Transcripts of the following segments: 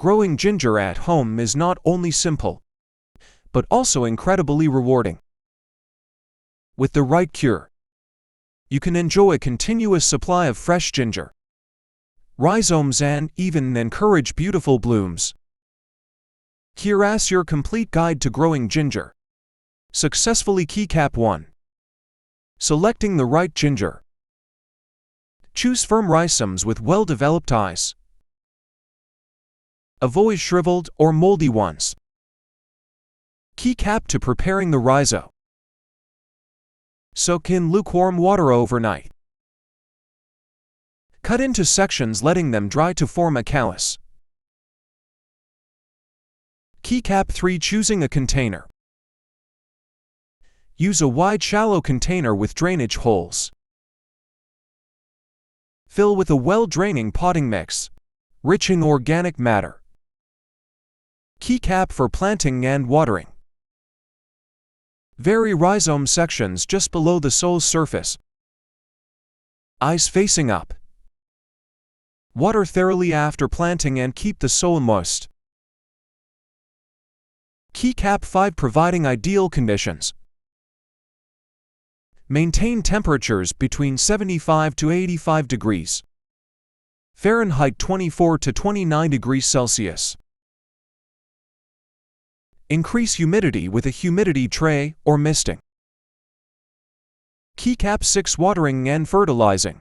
Growing ginger at home is not only simple, but also incredibly rewarding. With the right cure, you can enjoy a continuous supply of fresh ginger, rhizomes, and even encourage beautiful blooms. Here's your complete guide to growing ginger successfully. Keycap 1. Selecting the right ginger. Choose firm rhizomes with well-developed eyes. Avoid shriveled or moldy ones. Keycap 2. Preparing the rhizome. Soak in lukewarm water overnight. Cut into sections, letting them dry to form a callus. Keycap 3. Choosing a container. Use a wide, shallow container with drainage holes. Fill with a well-draining potting mix, rich in organic matter. Keycap 4. Planting and watering. Vary rhizome sections just below the soil's surface. Eyes facing up. Water thoroughly after planting and keep the soil moist. Keycap 5. Providing ideal conditions. Maintain temperatures between 75 to 85 degrees Fahrenheit, 24 to 29 degrees Celsius. Increase humidity with a humidity tray or misting. Keycap 6. Watering and fertilizing.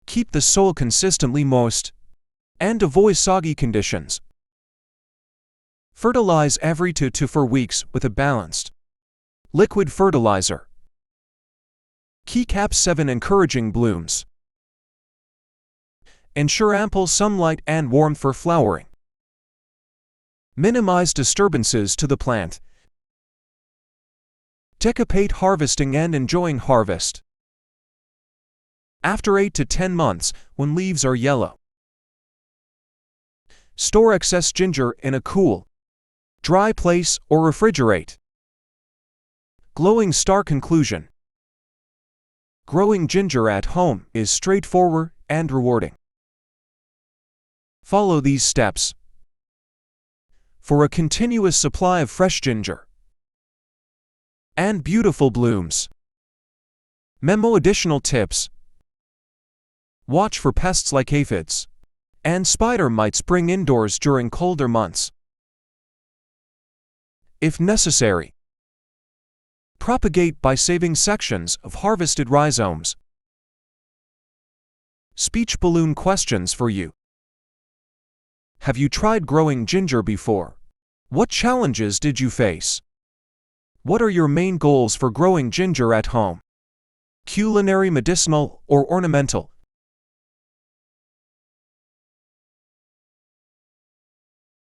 Keep the soil consistently moist and avoid soggy conditions. Fertilize every 2 to 4 weeks with a balanced liquid fertilizer. Keycap 7. Encouraging blooms. Ensure ample sunlight and warmth for flowering. Minimize disturbances to the plant. Anticipate harvesting and enjoying harvest after 8 to 10 months, when leaves are yellow. Store excess ginger in a cool, dry place or refrigerate. Glowing star conclusion. Growing ginger at home is straightforward and rewarding. Follow these steps for a continuous supply of fresh ginger and beautiful blooms. Memo: additional tips. Watch for pests like aphids and spider mites spring indoors during colder months. If necessary, propagate by saving sections of harvested rhizomes. Speech balloon questions for you. Have you tried growing ginger before? What challenges did you face? What are your main goals for growing ginger at home? Culinary, medicinal, or ornamental?